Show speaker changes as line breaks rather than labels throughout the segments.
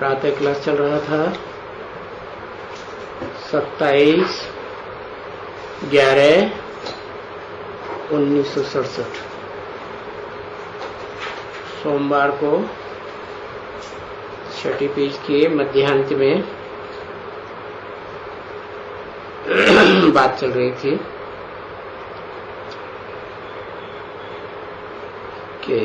प्रातः क्लास चल रहा था 27/11/1967 सोमवार को छठी पेज के मध्यांत में बात चल रही थी कि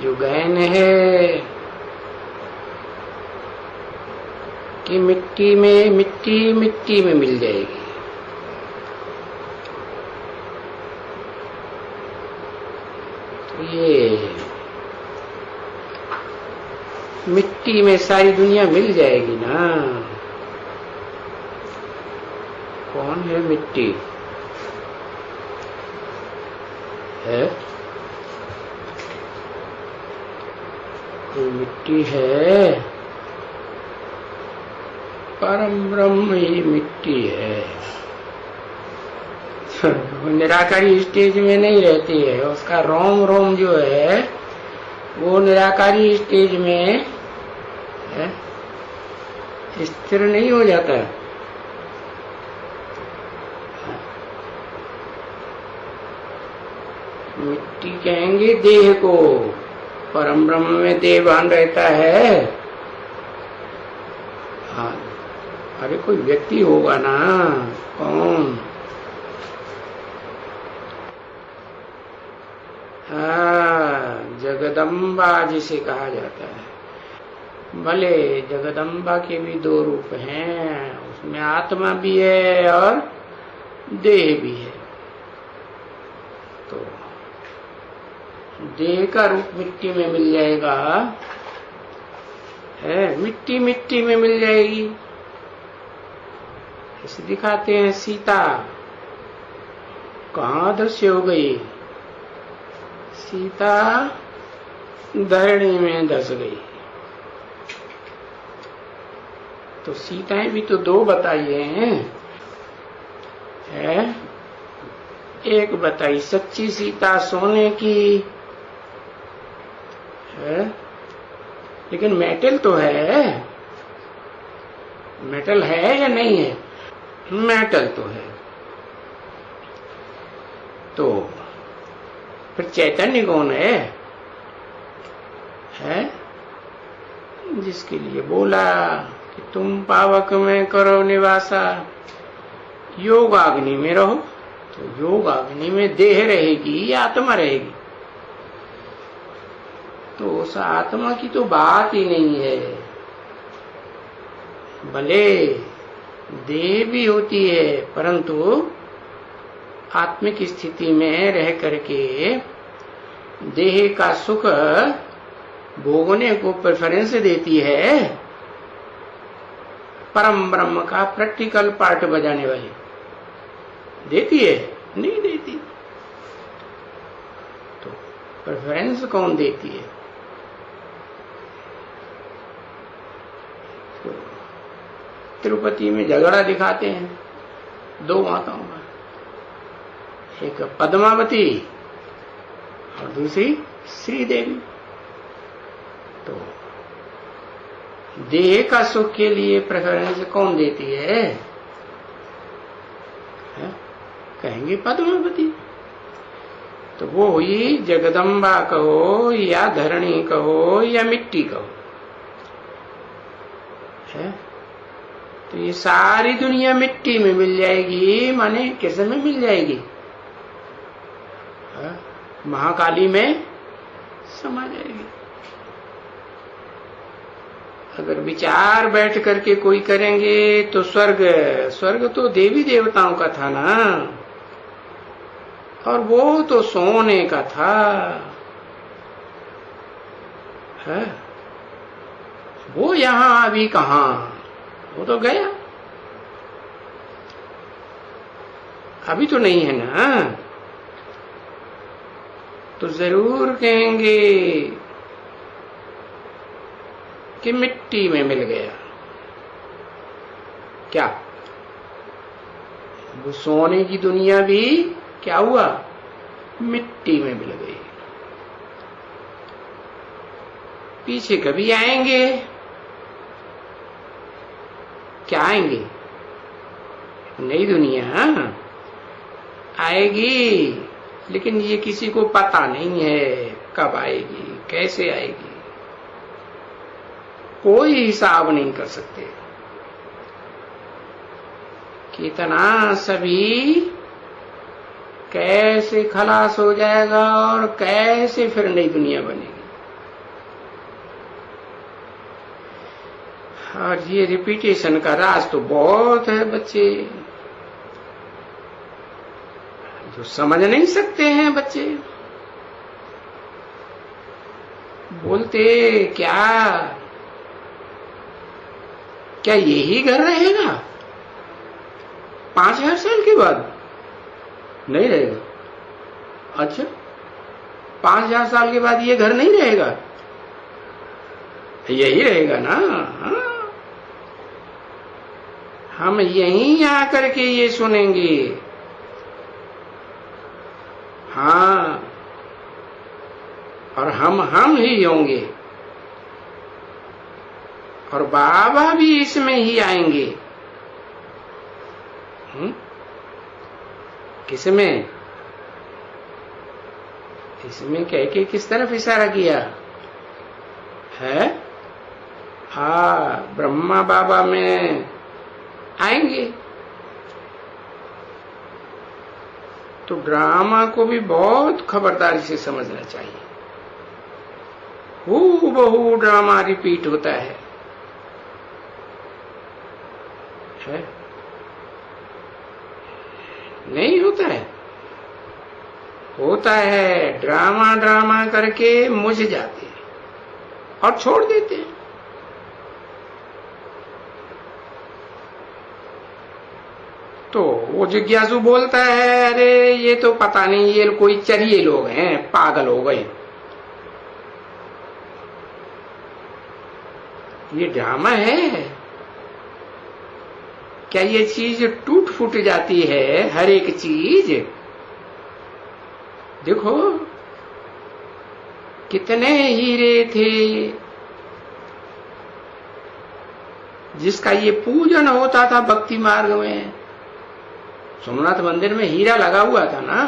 जो गहन है कि मिट्टी में मिल जाएगी। तो ये मिट्टी में सारी दुनिया मिल जाएगी ना। कौन है मिट्टी? है कोई मिट्टी है? परम ब्रह्म ही मिट्टी है। वो निराकारी स्टेज में नहीं रहती है, उसका रोम रोम जो है वो निराकारी स्टेज में स्थिर नहीं हो जाता है। मिट्टी कहेंगे देह को, परम ब्रह्म में देह भान रहता है। हाँ, अरे कोई व्यक्ति होगा ना, कौन? हाँ, जगदम्बा जिसे कहा जाता है। भले जगदम्बा के भी दो रूप हैं, उसमें आत्मा भी है और देह भी है। तो देह का रूप मिट्टी में मिल जाएगा, है मिट्टी में मिल जाएगी। इसे दिखाते हैं सीता कहाँ दृश्य हो गई। सीता धरणी में धस गई। तो सीताएं भी तो दो बताइए हैं, है? एक बताई सच्ची सीता सोने की है, लेकिन मेटल तो है। मेटल है या नहीं है? मेटल तो है। तो फिर चैतन्य कौन है? जिसके लिए बोला कि तुम पावक में करो निवासा, योगाग्नि में रहो। तो योगाग्नि में देह रहेगी या आत्मा रहेगी? तो उस आत्मा की तो बात ही नहीं है। भले देह भी होती है, परंतु आत्मिक स्थिति में रह करके देह का सुख भोगने को प्रेफरेंस देती है परम ब्रह्म का प्रैक्टिकल पार्ट बजाने वाली। देती है? नहीं देती। तो प्रेफरेंस कौन देती है? तो तिरुपति में झगड़ा दिखाते हैं दो माताओं का, एक पद्मावती और दूसरी श्रीदेवी। तो देह का सुख के लिए प्रेफरेंस कौन देती है? कहेंगे पद्मावती। तो वो हुई जगदम्बा कहो या धरणी कहो या मिट्टी कहो, है? तो ये सारी दुनिया मिट्टी में मिल जाएगी, माने किस में मिल जाएगी? महाकाली में समा जाएगी। अगर विचार बैठ करके कोई करेंगे तो स्वर्ग तो देवी देवताओं का था ना, और वो तो सोने का था, है? वो यहां अभी कहां, वो तो गया, अभी तो नहीं है ना। तो जरूर कहेंगे कि मिट्टी में मिल गया। क्या वो सोने की दुनिया भी क्या हुआ, मिट्टी में मिल गई। पीछे कभी आएंगे, क्या आएंगे, नई दुनिया आएगी, लेकिन ये किसी को पता नहीं है कब आएगी, कैसे आएगी, कोई हिसाब नहीं कर सकते। कितना सभी कैसे खलास हो जाएगा और कैसे फिर नई दुनिया बनेगी। और ये रिपीटेशन का राज तो बहुत है बच्चे, जो समझ नहीं सकते हैं बच्चे। बोलते क्या यही घर रहेगा 5000 साल के बाद? नहीं रहेगा। अच्छा, 5000 साल के बाद ये घर नहीं रहेगा, यही रहेगा ना। हाँ? हम यहीं आकर के ये सुनेंगे। हाँ, और हम ही होंगे, और बाबा भी इसमें ही आएंगे। किसमें? इसमें कह के किस तरफ इशारा किया है? हाँ, ब्रह्मा बाबा में आएंगे। तो ड्रामा को भी बहुत खबरदारी से समझना चाहिए। हूबहू ड्रामा रिपीट होता है? नहीं होता है? होता है। ड्रामा करके मुझ जाते हैं और छोड़ देते हैं। तो वो जिज्ञासु बोलता है, अरे ये तो पता नहीं, ये कोई चरिए लोग हैं, पागल हो गए। ये ड्रामा है क्या? ये चीज टूट फूट जाती है, हर एक चीज। देखो कितने हीरे थे जिसका ये पूजन होता था भक्ति मार्ग में। सोमनाथ मंदिर में हीरा लगा हुआ था ना,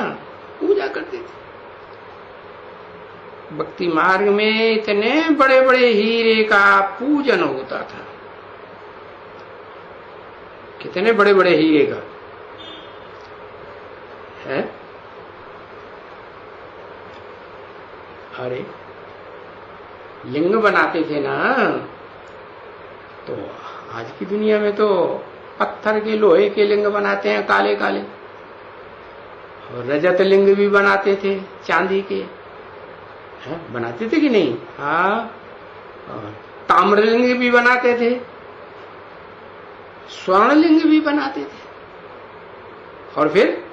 पूजा करते थे। भक्ति मार्ग में इतने बड़े बड़े हीरे का पूजन होता था। कितने बड़े बड़े हीरे का है? अरे लिंग बनाते थे ना, तो आज की दुनिया में तो पत्थर के, लोहे के लिंग बनाते हैं, काले काले। और रजत लिंग भी बनाते थे, चांदी के। बनाते थे कि नहीं? हाँ। और ताम्रलिंग भी बनाते थे, स्वर्णलिंग भी बनाते थे, और फिर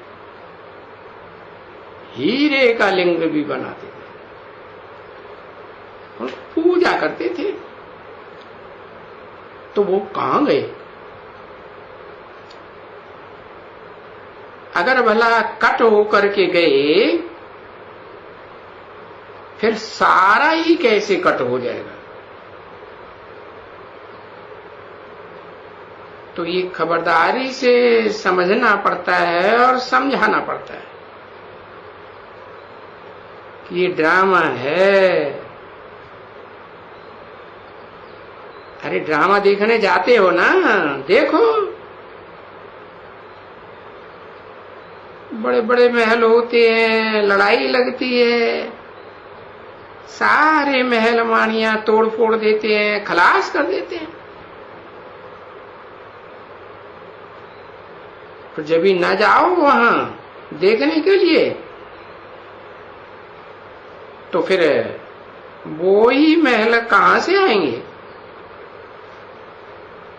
हीरे का लिंग भी बनाते थे और पूजा करते थे। तो वो कहां गए? अगर भला कट होकर के गए, फिर सारा ही कैसे कट हो जाएगा? तो ये खबरदारी से समझना पड़ता है और समझाना पड़ता है कि ये ड्रामा है। अरे ड्रामा देखने जाते हो ना, देखो बड़े बड़े महल होते हैं, लड़ाई लगती है, सारे महल मानियां तोड़ फोड़ देते हैं, खलास कर देते हैं। तो जब भी ना जाओ वहां देखने के लिए, तो फिर वो ही महल कहां से आएंगे?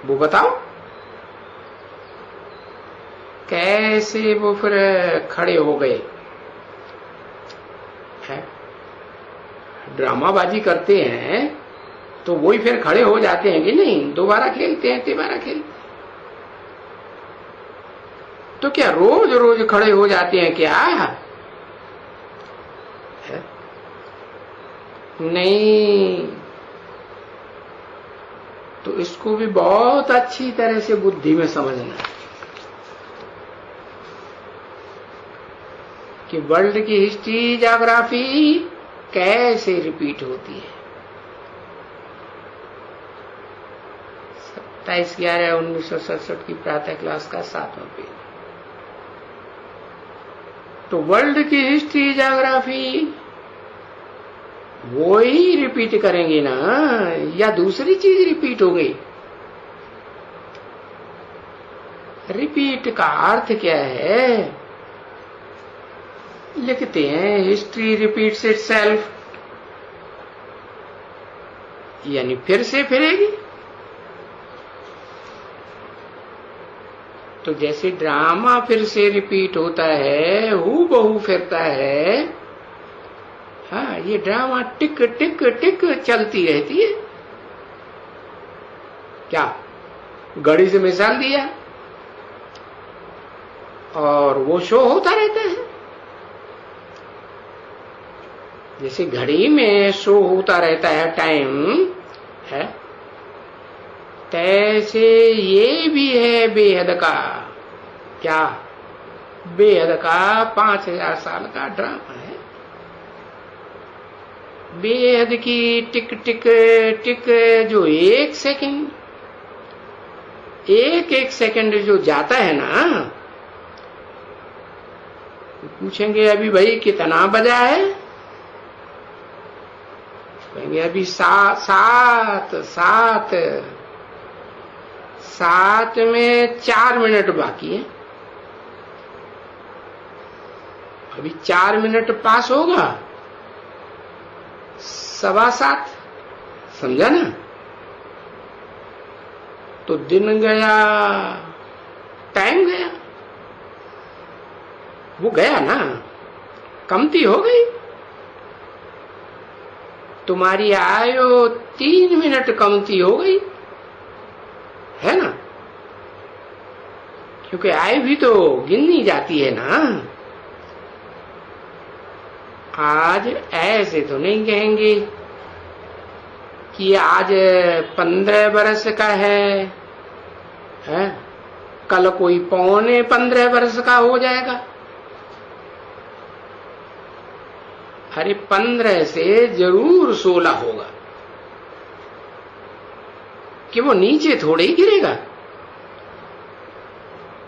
वो बताओ कैसे वो फिर खड़े हो गए? ड्रामाबाजी करते हैं तो वही फिर खड़े हो जाते हैं कि नहीं? दोबारा खेलते हैं, तिबारा खेलते हैं। तो क्या रोज रोज खड़े हो जाते हैं क्या? है? नहीं। तो इसको भी बहुत अच्छी तरह से बुद्धि में समझना है कि वर्ल्ड की हिस्ट्री ज्योग्राफी कैसे रिपीट होती है। 27/11/1967 की प्रातः क्लास का 7वां पेज। तो वर्ल्ड की हिस्ट्री ज्योग्राफी वो ही रिपीट करेंगे ना, या दूसरी चीज रिपीट हो गई? रिपीट का अर्थ क्या है? लिखते हैं हिस्ट्री रिपीट्स इटसेल्फ, यानी फिर से फिरेगी। तो जैसे ड्रामा फिर से रिपीट होता है, हूबहू फिरता है। हाँ, ये ड्रामा टिक टिक टिक चलती रहती है। क्या घड़ी से मिसाल दिया और वो शो होता रहता है। जैसे घड़ी में शो होता रहता है टाइम है, तैसे ये भी है बेहद का। क्या? बेहद का 5000 साल का ड्रामा है। बेहद की टिक टिक टिक जो एक सेकंड जो जाता है ना, पूछेंगे अभी भाई कितना बजा है? कहेंगे अभी 7 में 4 मिनट बाकी है। अभी 4 मिनट पास होगा 7:15। समझा ना? तो दिन गया, टाइम गया, वो गया ना, कमती हो गई। तुम्हारी आयु 3 मिनट कमती हो गई है ना, क्योंकि आयु भी तो गिननी जाती है ना। आज ऐसे तो नहीं कहेंगे कि आज 15 बरस का है, कल कोई 15 बरस का हो जाएगा। अरे 15 से जरूर 16 होगा, कि वो नीचे थोड़े ही गिरेगा।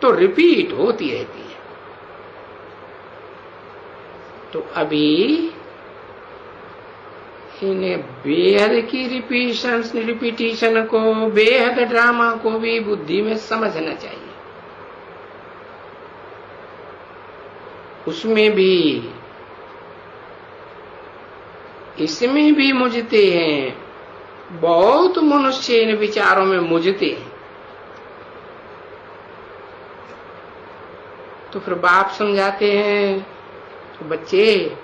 तो रिपीट होती रहती है। तो अभी इन्हें बेहद की रिपीटिशन को, बेहद ड्रामा को भी बुद्धि में समझना चाहिए। उसमें भी, इसमें भी मुझते हैं। बहुत मनुष्य इन विचारों में मुझते हैं। तो फिर बाप समझाते हैं, तो बच्चे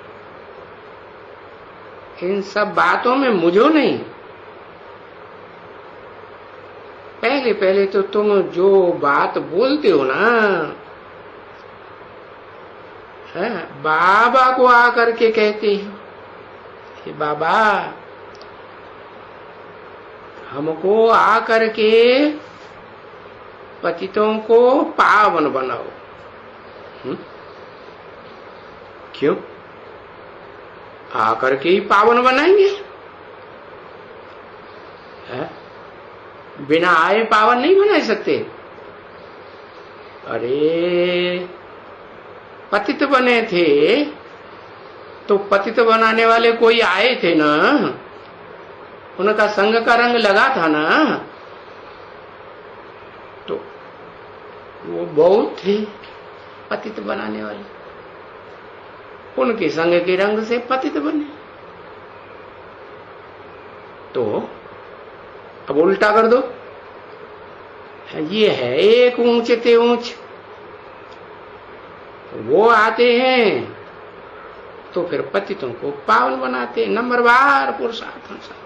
इन सब बातों में मुझो नहीं। पहले तो तुम जो बात बोलते हो ना, बाबा को आकर के कहते हो कि बाबा हमको आकर के पतितों को पावन बनाओ। क्यों? आकर के ही पावन बनाएंगे? बिना आए पावन नहीं बना सकते? अरे पतित बने थे तो पतित बनाने वाले कोई आए थे ना, उनका संग का रंग लगा था ना, तो वो बहुत थे पतित बनाने वाले, उनके संग के रंग से पतित बने। तो अब उल्टा कर दो, ये है एक ऊंच ते ऊंच, वो आते हैं तो फिर पतितों को पावन बनाते, नंबरवार पुरुषार्थ अनुसार।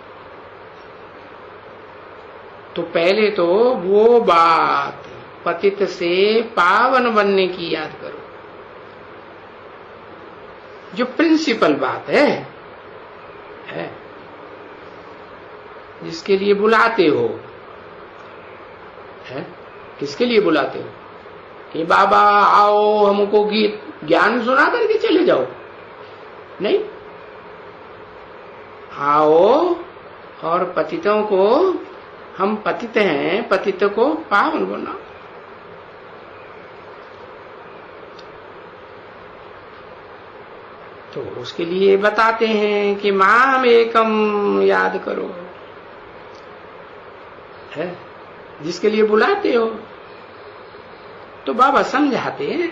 तो पहले तो वो बात पतित से पावन बनने की याद करो। जो प्रिंसिपल बात है जिसके लिए बुलाते हो, है किसके लिए बुलाते हो? कि बाबा आओ हमको गीत ज्ञान सुना करके चले जाओ, नहीं, आओ और पतितों को, हम पतित हैं, पतित को पावन बनाओ। तो उसके लिए बताते हैं कि माम एकम याद करो, है जिसके लिए बुलाते हो। तो बाबा समझाते हैं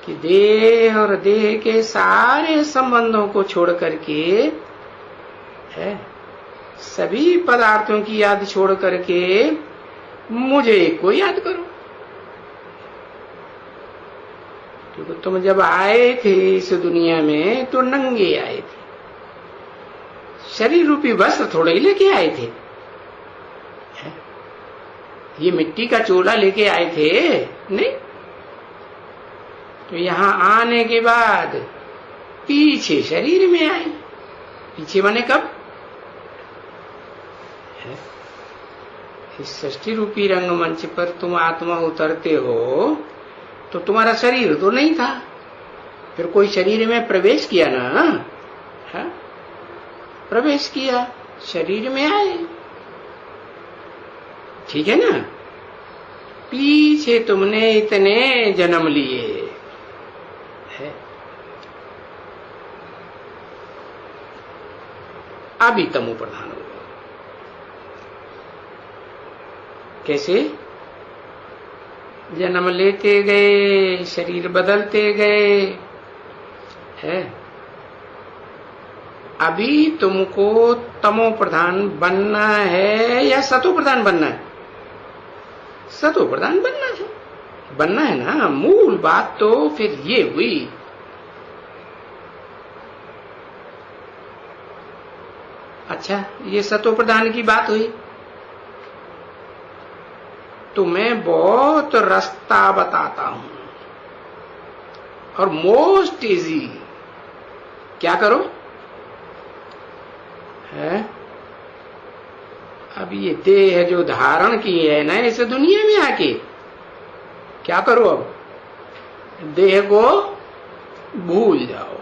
कि देह और देह के सारे संबंधों को छोड़ करके, है सभी पदार्थों की याद छोड़ करके मुझे को याद करो। क्योंकि तुम जब आए थे इस दुनिया में तो नंगे आए थे, शरीर रूपी वस्त्र थोड़े ही लेके आए थे, ये मिट्टी का चोला लेके आए थे नहीं। तो यहां आने के बाद पीछे शरीर में आए, पीछे माने कब? इस सृष्टि रूपी रंगमंच पर तुम आत्मा उतरते हो तो तुम्हारा शरीर तो नहीं था, फिर कोई शरीर में प्रवेश किया ना, है? प्रवेश किया, शरीर में आए, ठीक है ना। पीछे तुमने इतने जन्म लिए है, अभी तमो प्रधान हो गए। कैसे? जन्म लेते गए, शरीर बदलते गए, है अभी तुमको तमो प्रधान बनना है या सतो प्रधान बनना है? सतो प्रधान बनना है ना। मूल बात तो फिर ये हुई। अच्छा, ये सतो प्रधान की बात हुई तो मैं बहुत रास्ता बताता हूं और मोस्ट इजी। क्या करो? है अब ये देह जो धारण की है ना इस दुनिया में आके, क्या करो? अब देह को भूल जाओ,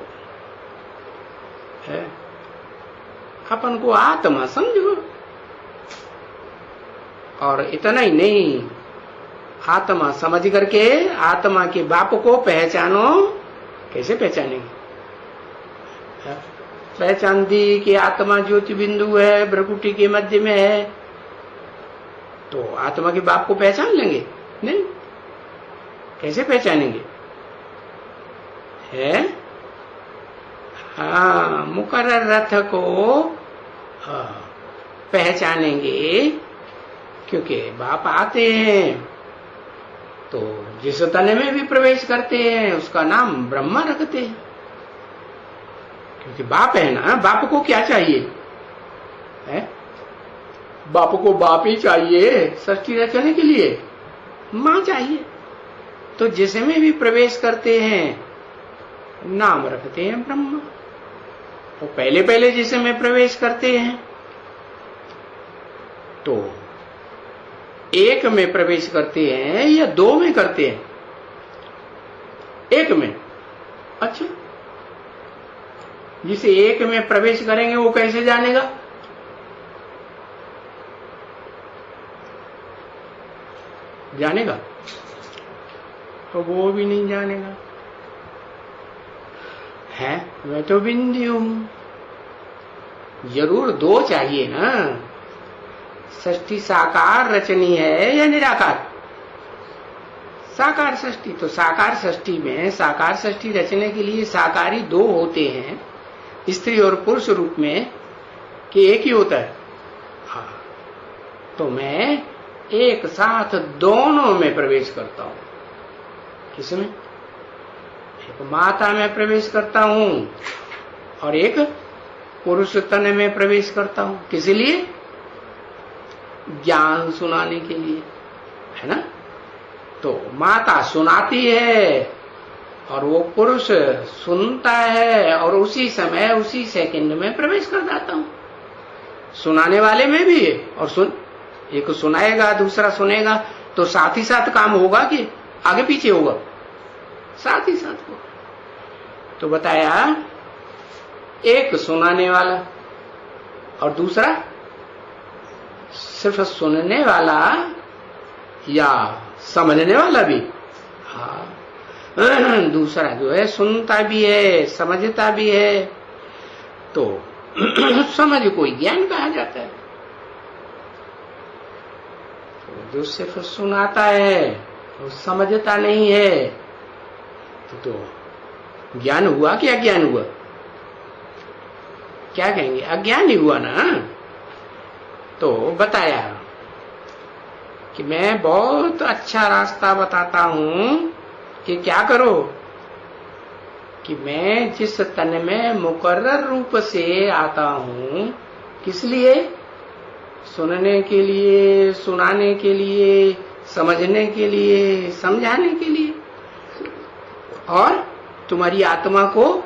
है अपन को आत्मा समझो। और इतना ही नहीं, आत्मा समझ करके आत्मा के बाप को पहचानो। कैसे पहचानेंगे? पहचान दी कि आत्मा ज्योति बिंदु है, भ्रकुटी के मध्य में है, तो आत्मा के बाप को पहचान लेंगे? नहीं। कैसे पहचानेंगे? है हाँ, मुकर्रर रथ को पहचानेंगे क्योंकि बाप आते हैं तो जिस तने में भी प्रवेश करते हैं उसका नाम ब्रह्मा रखते हैं। क्योंकि बाप है ना, बाप को क्या चाहिए? है बाप को बाप ही चाहिए सृष्टि रचने के लिए, मां चाहिए। तो जिसमें भी प्रवेश करते हैं नाम रखते हैं ब्रह्मा। तो पहले पहले जिसमें प्रवेश करते हैं तो एक में प्रवेश करते हैं या दो में करते हैं? एक में। अच्छा, जिसे एक में प्रवेश करेंगे वो कैसे जानेगा? जानेगा? तो वो भी नहीं जानेगा। है मैं तो बिंदु हूं, जरूर दो चाहिए ना। सृष्टि साकार रचनी है या निराकार? साकार सृष्टि। तो साकार सृष्टि में, साकार सृष्टि रचने के लिए साकारी दो होते हैं, स्त्री और पुरुष रूप में, कि एक ही होता है? हाँ। तो मैं एक साथ दोनों में प्रवेश करता हूं। किसमें? एक माता में प्रवेश करता हूं और एक पुरुष तन में प्रवेश करता हूं। किस लिए? ज्ञान सुनाने के लिए। है ना। तो माता सुनाती है और वो पुरुष सुनता है और उसी समय उसी सेकंड में प्रवेश कर जाता हूं। सुनाने वाले में भी है और एक सुनाएगा दूसरा सुनेगा, तो साथ ही साथ काम होगा कि आगे पीछे होगा? साथ ही साथ होगा। तो बताया एक सुनाने वाला और दूसरा सिर्फ सुनने वाला या समझने वाला भी। हाँ, दूसरा जो है सुनता भी है समझता भी है, तो समझ को ज्ञान कहा जाता है। तो जो सिर्फ सुनाता है वो समझता नहीं है, तो ज्ञान हुआ कि अज्ञान हुआ? क्या कहेंगे? अज्ञान ही हुआ ना। तो बताया कि मैं बहुत अच्छा रास्ता बताता हूं कि क्या करो, कि मैं जिस तन में मुकर्रर रूप से आता हूं, किस लिए? सुनने के लिए, सुनाने के लिए, समझने के लिए, समझाने के लिए, और तुम्हारी आत्मा को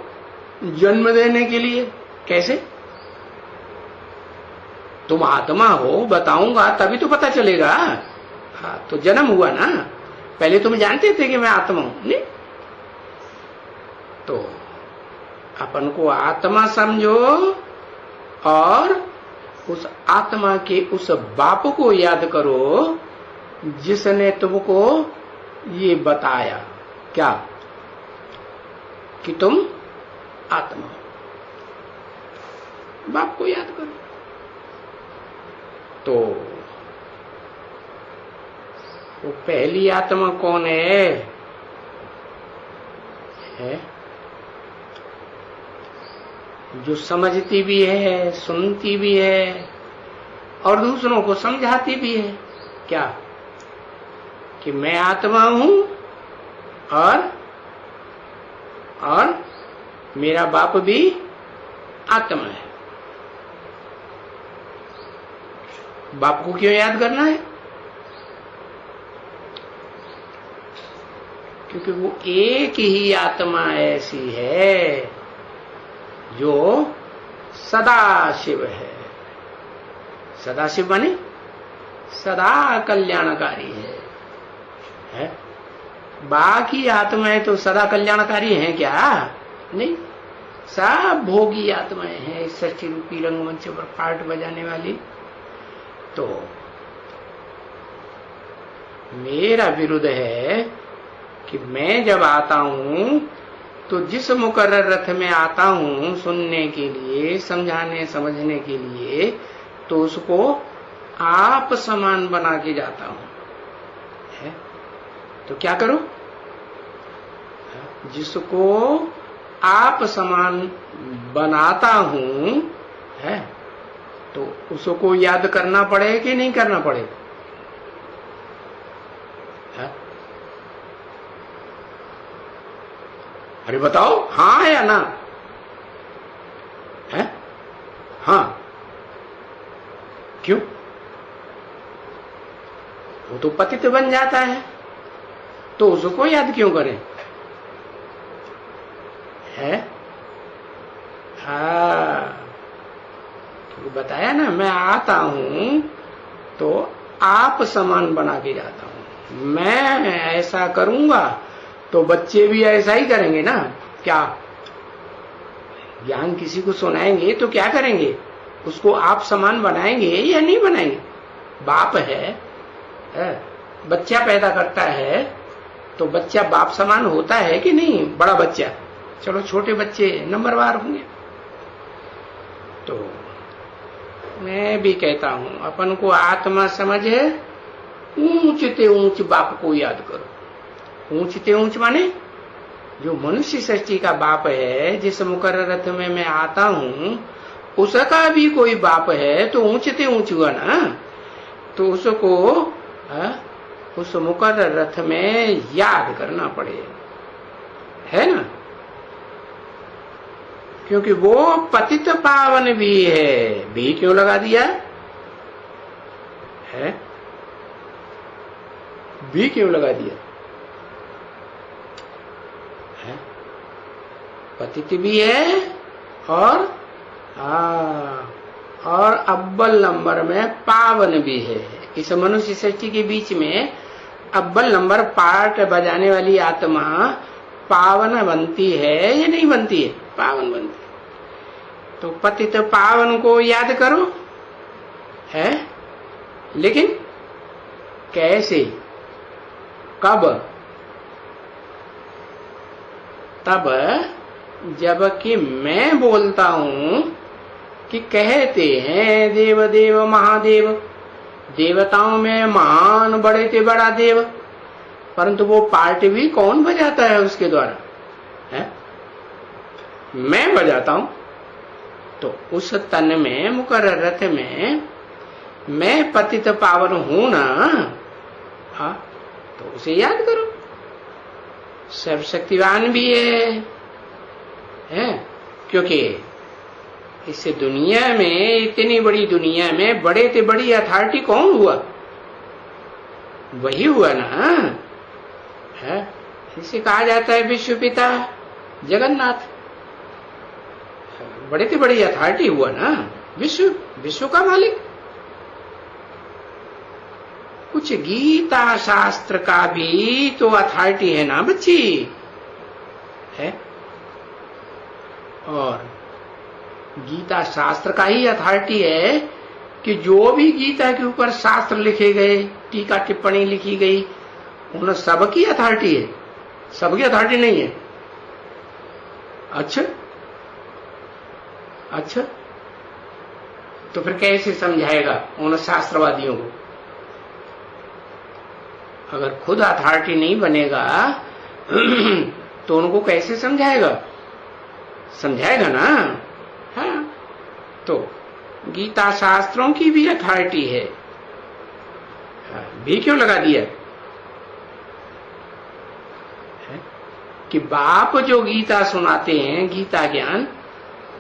जन्म देने के लिए। कैसे? तुम आत्मा हो, बताऊंगा तभी तो पता चलेगा। हाँ, तो जन्म हुआ ना। पहले तुम जानते थे कि मैं आत्मा हूं? नहीं। तो अपन को आत्मा समझो और उस आत्मा के उस बाप को याद करो जिसने तुमको ये बताया, क्या? कि तुम आत्मा हो। बाप को याद करो। तो वो पहली आत्मा कौन है? जो समझती भी है, सुनती भी है और दूसरों को समझाती भी है। क्या? कि मैं आत्मा हूं और मेरा बाप भी आत्मा है। बाप को क्यों याद करना है? क्योंकि वो एक ही आत्मा ऐसी है जो सदाशिव है। सदाशिव माने सदा कल्याणकारी है? बाकी आत्माएं तो सदा कल्याणकारी हैं क्या? नहीं, सब भोगी आत्माएं हैं। सृष्टि रूपी रंगमंच पर पार्ट बजाने वाली। तो मेरा विरुद्ध है कि मैं जब आता हूं तो जिस मुकर्रर रथ में आता हूं सुनने के लिए, समझाने समझने के लिए, तो उसको आप समान बना के जाता हूं। है? तो क्या करो? जिसको आप समान बनाता हूं, है, तो उसको याद करना पड़े कि नहीं करना पड़े? है? अरे बताओ, हाँ या ना? है? हाँ। क्यों? वो तो पतित बन जाता है, तो उसको याद क्यों करें? है? हाँ, बताया ना, मैं आता हूं तो आप समान बना के जाता हूं। मैं ऐसा करूंगा तो बच्चे भी ऐसा ही करेंगे ना। क्या? ज्ञान किसी को सुनाएंगे तो क्या करेंगे? उसको आप समान बनाएंगे या नहीं बनाएंगे? बाप है, बच्चा पैदा करता है तो बच्चा बाप समान होता है कि नहीं? बड़ा बच्चा, चलो छोटे बच्चे नंबरवार होंगे। तो मैं भी कहता हूं, अपन को आत्मा समझे, ऊंचते ऊंच बाप को याद करो। ऊंचते ऊंच माने जो मनुष्य सृष्टि का बाप है, जिस मुकर्रर रथ में मैं आता हूं उसका भी कोई बाप है, तो ऊंचते ऊंच हुआ ना। तो उसको उस मुकर्रर रथ में याद करना पड़े, है ना। क्योंकि वो पतित पावन भी है। भी क्यों लगा दिया है? भी क्यों लगा दिया है? पतित भी है और और अव्वल नंबर में पावन भी है। इस मनुष्य सृष्टि के बीच में अव्वल नंबर पार्ट बजाने वाली आत्मा पावन बनती है या नहीं बनती है? पावन बनती है। तो पतित पावन को याद करो है, लेकिन कैसे, कब? तब जबकि मैं बोलता हूं कि कहते हैं देव देव महादेव, देवताओं में महान बड़े से बड़ा देव, परंतु वो पार्ट भी कौन बजाता है उसके द्वारा है? मैं बजाता हूं। तो उस तन में मुकर्रर रथ में मैं पतित पावन हूं ना, हाँ, तो उसे याद करो। सर्वशक्तिवान भी है? क्योंकि इस दुनिया में, इतनी बड़ी दुनिया में बड़े से बड़ी अथॉरिटी कौन हुआ? वही हुआ ना है? इसे कहा जाता है विश्व पिता जगन्नाथ। बड़े से बड़ी अथॉरिटी हुआ ना विश्व का मालिक। कुछ गीता शास्त्र का भी तो अथॉरिटी है ना बच्ची है, और गीता शास्त्र का ही अथॉरिटी है कि जो भी गीता के ऊपर शास्त्र लिखे गए, टीका टिप्पणी लिखी गई, उन सबकी अथॉरिटी है, सबकी अथॉरिटी नहीं है। अच्छा, तो फिर कैसे समझाएगा उन शास्त्रवादियों को? अगर खुद अथॉरिटी नहीं बनेगा तो उनको कैसे समझाएगा? समझाएगा ना। हाँ, तो गीता शास्त्रों की भी अथॉरिटी है। भी क्यों लगा दिया है? कि बाप जो गीता सुनाते हैं, गीता ज्ञान,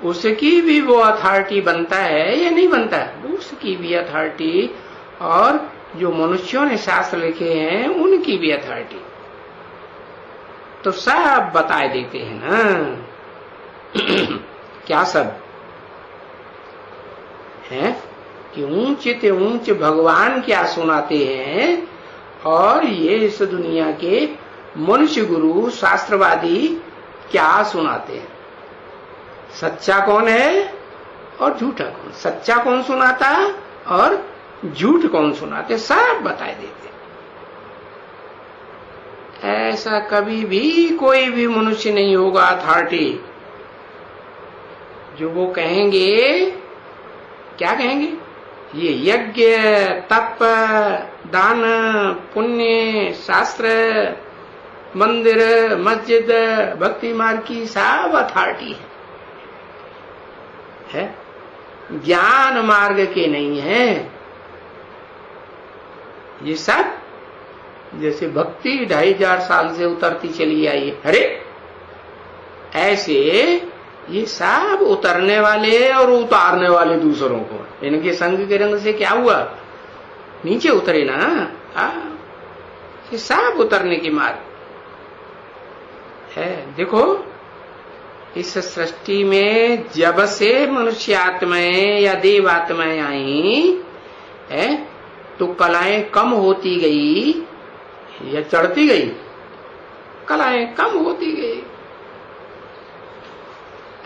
उसकी भी वो अथॉरिटी बनता है या नहीं बनता है? उसकी भी अथॉरिटी, और जो मनुष्यों ने शास्त्र लिखे हैं उनकी भी अथॉरिटी। तो सब बता देते हैं ना क्या सब है? कि ऊंच ते ऊंच भगवान क्या सुनाते हैं, और ये इस दुनिया के मनुष्य गुरु शास्त्रवादी क्या सुनाते हैं। सच्चा कौन है और झूठा कौन, सच्चा कौन सुनाता और झूठ कौन सुनाते, सब बता देते। ऐसा कभी भी कोई भी मनुष्य नहीं होगा अथॉरिटी जो वो कहेंगे, क्या कहेंगे, ये यज्ञ तप दान पुण्य शास्त्र मंदिर मस्जिद भक्ति मार्ग की सब अथॉरिटी है, ज्ञान मार्ग के नहीं है। ये सब जैसे भक्ति 2500 साल से उतरती चली आई है, अरे ऐसे ये सब उतरने वाले और उतारने वाले दूसरों को, इनके संग के रंग से क्या हुआ, नीचे उतरे ना। ये सब उतरने की मार्ग है। देखो इस सृष्टि में जब से मनुष्य आत्माएं या देव आत्माएं आई है, तो कलाएं कम होती गई या चढ़ती गई? कलाएं कम होती गई।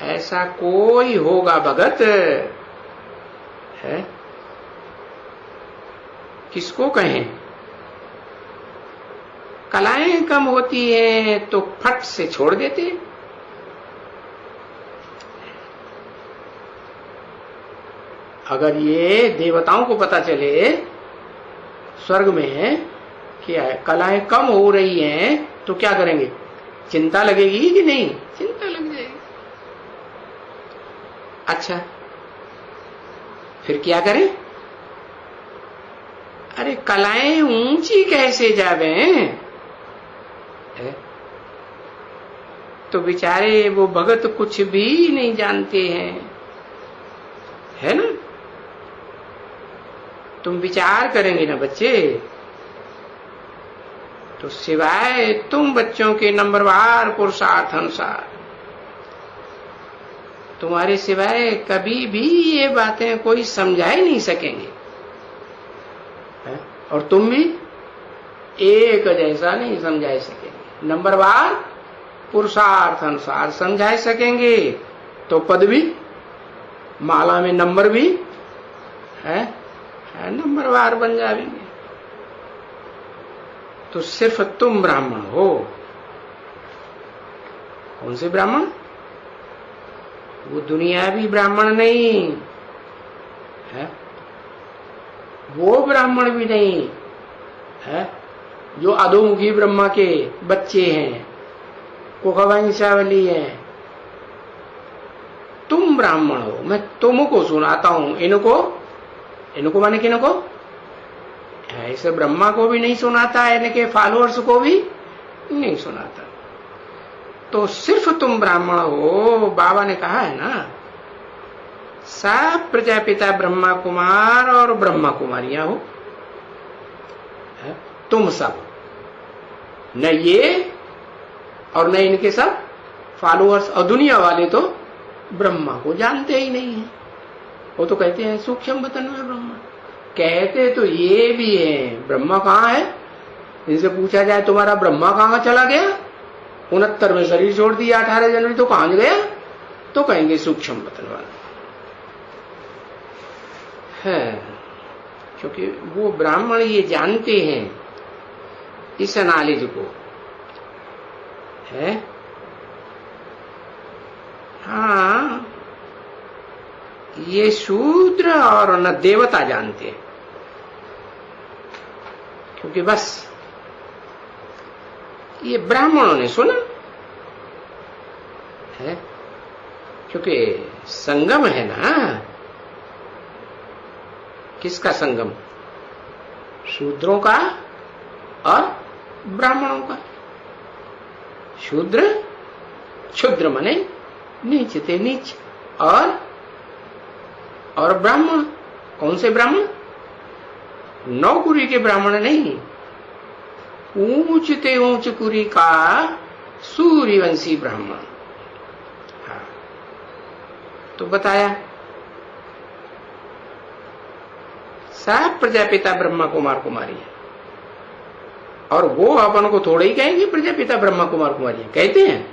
ऐसा कोई होगा भगत है? किसको कहें? कलाएं कम होती हैं तो फट से छोड़ देते। अगर ये देवताओं को पता चले स्वर्ग में कि कलाएं कम हो रही हैं, तो क्या करेंगे? चिंता लगेगी कि नहीं? चिंता लग जाएगी। अच्छा, फिर क्या करें? अरे कलाएं ऊंची कैसे जावे? तो बेचारे वो भगत कुछ भी नहीं जानते हैं, है ना? तुम विचार करेंगे ना बच्चे, तो सिवाय तुम बच्चों के नंबरवार पुरुषार्थ अनुसार तुम्हारे सिवाय कभी भी ये बातें कोई समझा ही नहीं सकेंगे, और तुम भी एक जैसा नहीं समझा सकेंगे। नंबरवार पुरुषार्थ अनुसार समझा सकेंगे तो पद भी, माला में नंबर भी है, नंबरवार बन जाएंगे। तो सिर्फ तुम ब्राह्मण हो। कौन से ब्राह्मण? वो दुनियावी ब्राह्मण नहीं है, वो ब्राह्मण भी नहीं है जो अधोमुखी ब्रह्मा के बच्चे हैं, कुखवंशावली हैं। तुम ब्राह्मण हो। मैं तुमको सुनाता हूं, इनको माने किनको? ऐसे ब्रह्मा को भी नहीं सुनाता, इनके फॉलोअर्स को भी नहीं सुनाता। तो सिर्फ तुम ब्राह्मण हो। बाबा ने कहा है ना, सब प्रजापिता ब्रह्मा कुमार और ब्रह्मा कुमारियां हो, तुम सब, न ये और न इनके सब फॉलोअर्स। और दुनिया वाले तो ब्रह्मा को जानते ही नहीं है, वो तो कहते हैं सूक्ष्म वतन में ब्रह्मा। कहते तो ये भी है ब्रह्मा कहाँ है। इनसे पूछा जाए तुम्हारा ब्रह्मा कहाँ चला गया, 69 में शरीर छोड़ दिया, 18 जनवरी तो कहां गया, तो कहेंगे सूक्ष्म वतन वाला है। क्योंकि वो ब्राह्मण ये जानते हैं इस नॉलेज को है। हाँ, ये शूद्र और न देवता जानते हैं, क्योंकि बस ये ब्राह्मणों ने सुना है। क्योंकि संगम है ना, किसका संगम? शूद्रों का और ब्राह्मणों का। शूद्र, क्षुद्र माने नीच ते नीच, और ब्राह्मण, कौन से ब्राह्मण? नौकुरी के ब्राह्मण नहीं, ऊंच ते ऊंच कुरी का सूर्यवंशी ब्राह्मण। हाँ, तो बताया सब प्रजापिता ब्रह्मा कुमार कुमारी है। और वो अपन को थोड़े ही कहेंगे प्रजापिता ब्रह्मा कुमार कुमारी कहते हैं,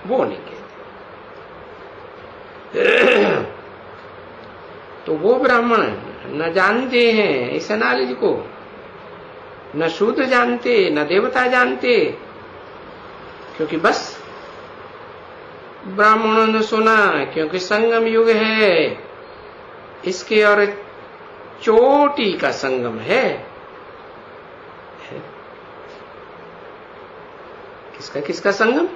वो नहीं कहते। तो वो ब्राह्मण न जानते हैं इस नॉलेज को, न शूद्र जानते, न देवता जानते, क्योंकि बस ब्राह्मणों ने सुना, क्योंकि संगम युग है इसके, और चोटी का संगम है। किसका किसका संगम?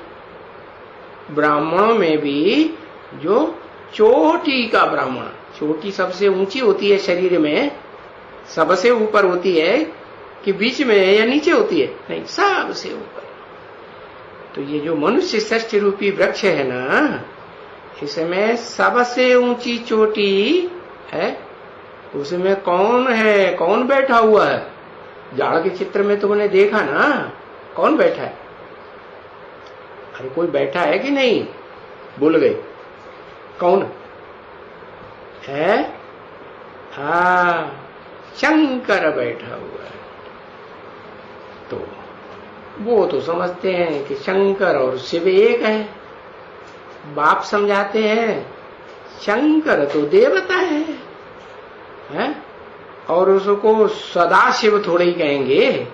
ब्राह्मणों में भी जो चोटी का ब्राह्मण, चोटी सबसे ऊंची होती है शरीर में, सबसे ऊपर होती है कि बीच में या नीचे होती है? नहीं, सबसे ऊपर। तो ये जो मनुष्य षष्ठ रूपी वृक्ष है ना, इसमें सबसे ऊंची चोटी है। उसमें कौन है, कौन बैठा हुआ है? जाड़ के चित्र में तुमने देखा ना, कौन बैठा है? अरे कोई बैठा है कि नहीं? भूल गए कौन है? हाँ, शंकर बैठा हुआ है। तो वो तो समझते हैं कि शंकर और शिव एक है। बाप समझाते हैं शंकर तो देवता है? और उसको सदा शिव थोड़े ही कहेंगे।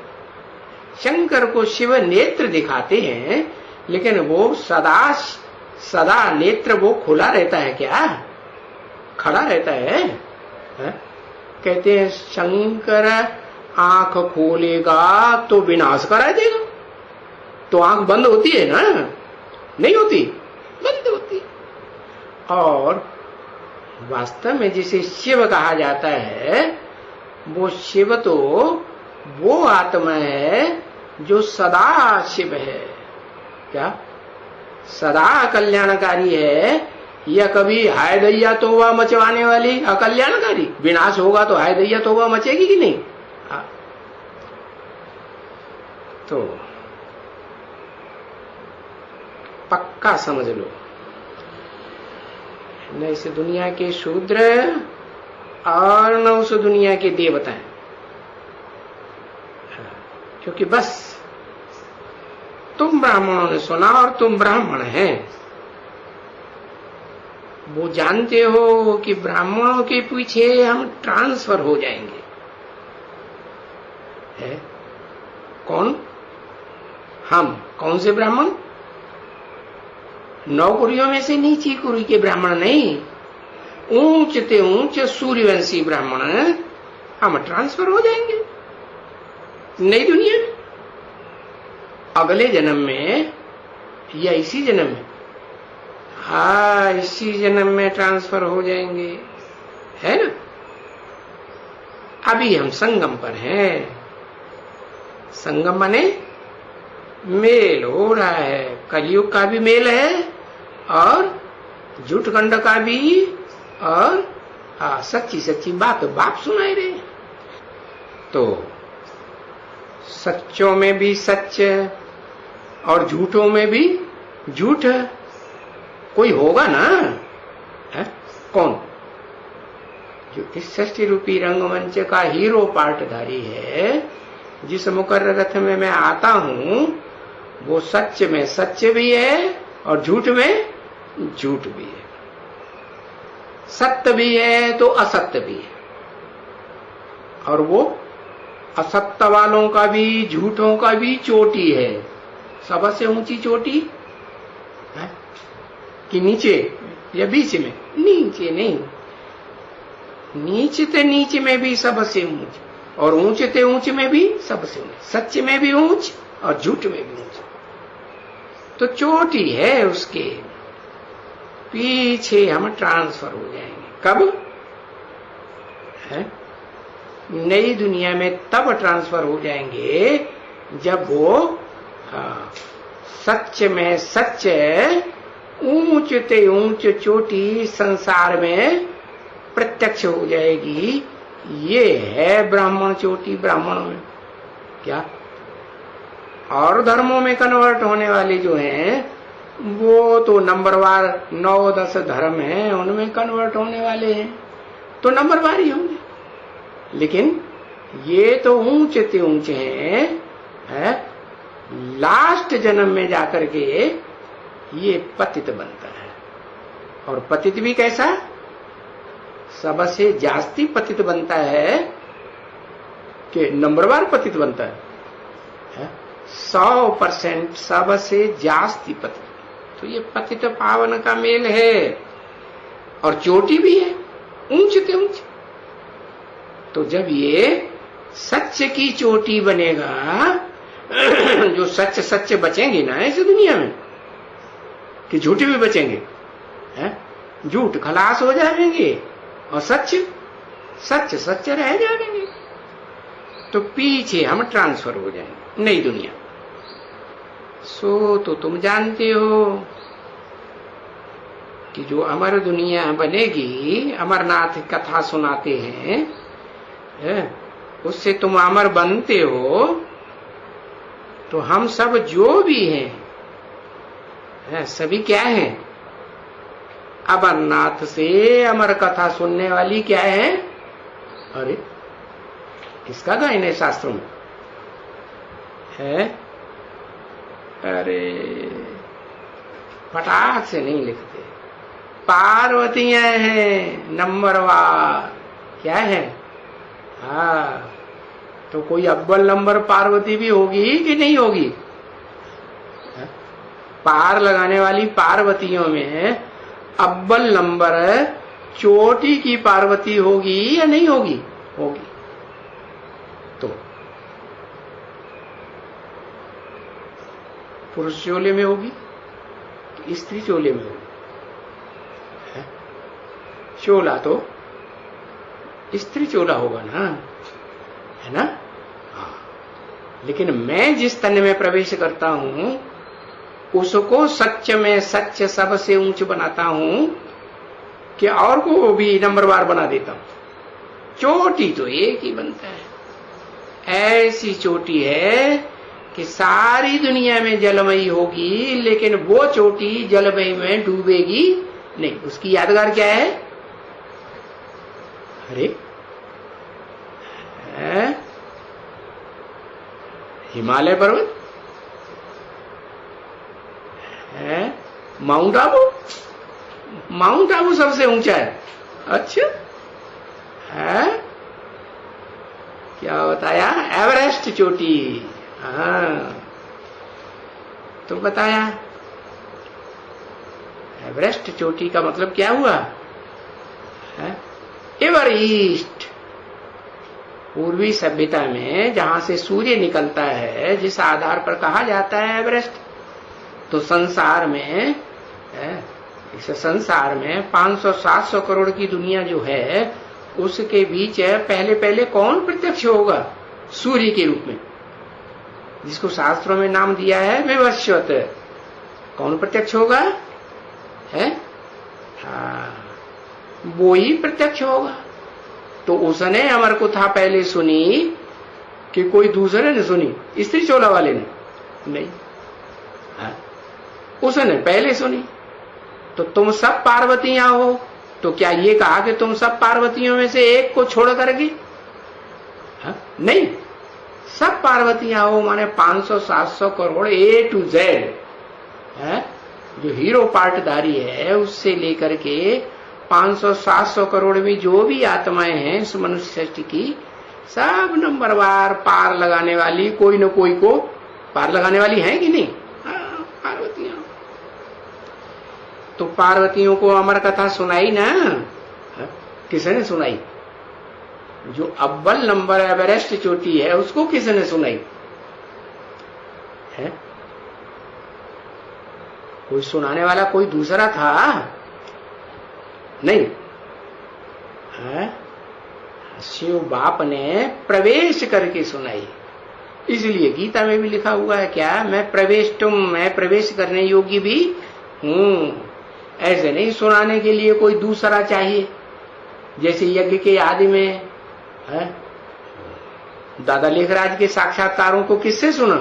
शंकर को शिव नेत्र दिखाते हैं, लेकिन वो सदा नेत्र वो खुला रहता है क्या? खड़ा रहता है? कहते हैं शंकर आंख खोलेगा तो विनाश करा देगा। तो आंख बंद होती है ना? नहीं होती, बंद होती। और वास्तव में जिसे शिव कहा जाता है, वो शिव तो वो आत्मा है जो सदा शिव है। क्या? सदा कल्याणकारी है, या कभी हाय दैया तोबा मचवाने वाली अकल्याणकारी? विनाश होगा तो हाय दैया तोबा मचेगी कि नहीं? तो पक्का समझ लो, न इस दुनिया के शूद्र और न उस दुनिया के देवता हैं, क्योंकि बस तुम ब्राह्मणों ने सुना और तुम ब्राह्मण हैं, वो जानते हो कि ब्राह्मणों के पीछे हम ट्रांसफर हो जाएंगे। है कौन? हम कौन से ब्राह्मण? 9 कुरियों में से नीची कुरी के ब्राह्मण नहीं, ऊंच ते ऊंच सूर्यवंशी ब्राह्मण हम ट्रांसफर हो जाएंगे नई दुनिया में, अगले जन्म में या इसी जन्म में। हाँ, इसी जन्म में ट्रांसफर हो जाएंगे, है ना। अभी हम संगम पर हैं। संगम माने मेल हो रहा है, कलयुग का भी मेल है और झूठखंड का भी, और सच्ची सच्ची बात बाप सुनाई रहे। तो सच्चों में भी सच और झूठों में भी झूठ कोई होगा ना, है? कौन? जो इस सृष्टि रूपी रंगमंच का हीरो पार्टधारी है, जिस मुकर्रर रथ में मैं आता हूं, वो सच में सच भी है और झूठ में झूठ भी है, सत्य भी है तो असत्य भी है। और वो असत्य वालों का भी, झूठों का भी चोटी है। सबसे ऊंची चोटी है कि नीचे या बीच में? नीचे नहीं, नीचे ते नीचे में भी सबसे ऊंच, और ऊंचे ते ऊंच में भी सबसे ऊंच, सच में भी ऊंच और झूठ में भी ऊंच। तो चोटी है, उसके पीछे हम ट्रांसफर हो जाएंगे। कब? है नई दुनिया में तब ट्रांसफर हो जाएंगे जब वो सच में सच ऊंच ते ऊंच चोटी संसार में प्रत्यक्ष हो जाएगी। ये है ब्राह्मण चोटी ब्राह्मणों में। क्या? और धर्मों में कन्वर्ट होने वाले जो हैं, वो तो नंबरवार 9-10 धर्म हैं, उनमें कन्वर्ट होने वाले हैं तो नंबरवार ही होंगे। लेकिन ये तो ऊंचे ते ऊंचे हैं, लास्ट जन्म में जाकर के ये पतित बनता है। और पतित भी कैसा? सबसे जास्ती पतित बनता है कि नंबरवार पतित बनता है 100% सबसे जास्ती पतित। तो ये पतित पावन का मेल है और चोटी भी है, ऊंच ते ऊंच। तो जब ये सच की चोटी बनेगा, जो सच सच बचेंगे ना इस दुनिया में, कि झूठ भी बचेंगे, झूठ खलास हो जाएंगे और सच सच सच रह जाएंगे, तो पीछे हम ट्रांसफर हो जाएंगे नई दुनिया। सो तो तुम जानते हो कि जो अमर दुनिया बनेगी, अमरनाथ कथा सुनाते हैं, उससे तुम अमर बनते हो। तो हम सब जो भी हैं, सभी क्या हैं? अमरनाथ से अमर कथा सुनने वाली क्या है? अरे किसका गायन है शास्त्रों में? है? अरे फटाक से नहीं लिखते, पार्वतियां हैं नंबरवार। क्या है? हाँ, तो कोई अव्वल नंबर पार्वती भी होगी कि नहीं होगी? पार लगाने वाली पार्वतियों में अव्वल नंबर चोटी की पार्वती होगी या नहीं होगी? होगी। तो पुरुष चोले में होगी कि स्त्री चोले में होगी? चोला तो स्त्री चोला होगा ना, है ना। हाँ, लेकिन मैं जिस तन में प्रवेश करता हूं उसको सच में सच सबसे ऊंच बनाता हूं कि और को भी नंबरवार बना देता हूं। चोटी तो एक ही बनता है। ऐसी चोटी है कि सारी दुनिया में जलमयी होगी, लेकिन वो चोटी जलमयी में डूबेगी नहीं। उसकी यादगार क्या है? अरे हिमालय पर्वत है, माउंट आबू। माउंट आबू सबसे ऊंचा है। अच्छा है, क्या बताया? एवरेस्ट चोटी। हाँ, तो बताया एवरेस्ट चोटी का मतलब क्या हुआ? एवर ईस्ट, पूर्वी सभ्यता में जहां से सूर्य निकलता है, जिस आधार पर कहा जाता है एवरेस्ट। तो संसार में इस संसार में 500-700 करोड़ की दुनिया जो है, उसके बीच पहले पहले कौन प्रत्यक्ष होगा? सूर्य के रूप में, जिसको शास्त्रों में नाम दिया है विवस्वत। कौन प्रत्यक्ष होगा? है वो ही प्रत्यक्ष होगा। तो उसने अमर कथा पहले सुनी कि कोई दूसरे ने सुनी? स्त्री चोला वाले ने नहीं, उसने पहले सुनी। तो तुम सब पार्वतियां हो, तो क्या ये कहा कि तुम सब पार्वतियों में से एक को छोड़ करके? नहीं, सब पार्वतियां हो माने 500-700 करोड़ A to Z है, जो हीरो पार्टधारी है, उससे लेकर के 500-700 करोड़ में जो भी आत्माएं हैं इस मनुष्य सृष्टि की, सब नंबरवार पार लगाने वाली, कोई न कोई को पार लगाने वाली है कि नहीं? पार्वतियां। तो पार्वतियों को अमर कथा सुनाई ना, किसने सुनाई? जो अव्वल नंबर एवरेस्ट चोटी है, उसको किसने सुनाई है? कोई सुनाने वाला कोई दूसरा था? नहीं है? शिव बाप ने प्रवेश करके सुनाई। इसलिए गीता में भी लिखा हुआ है क्या? मैं प्रवेश करने योग्य भी हूं। ऐसे नहीं सुनाने के लिए कोई दूसरा चाहिए। जैसे यज्ञ के आदि में है, दादा लेखराज के साक्षात्कारों को किससे सुना?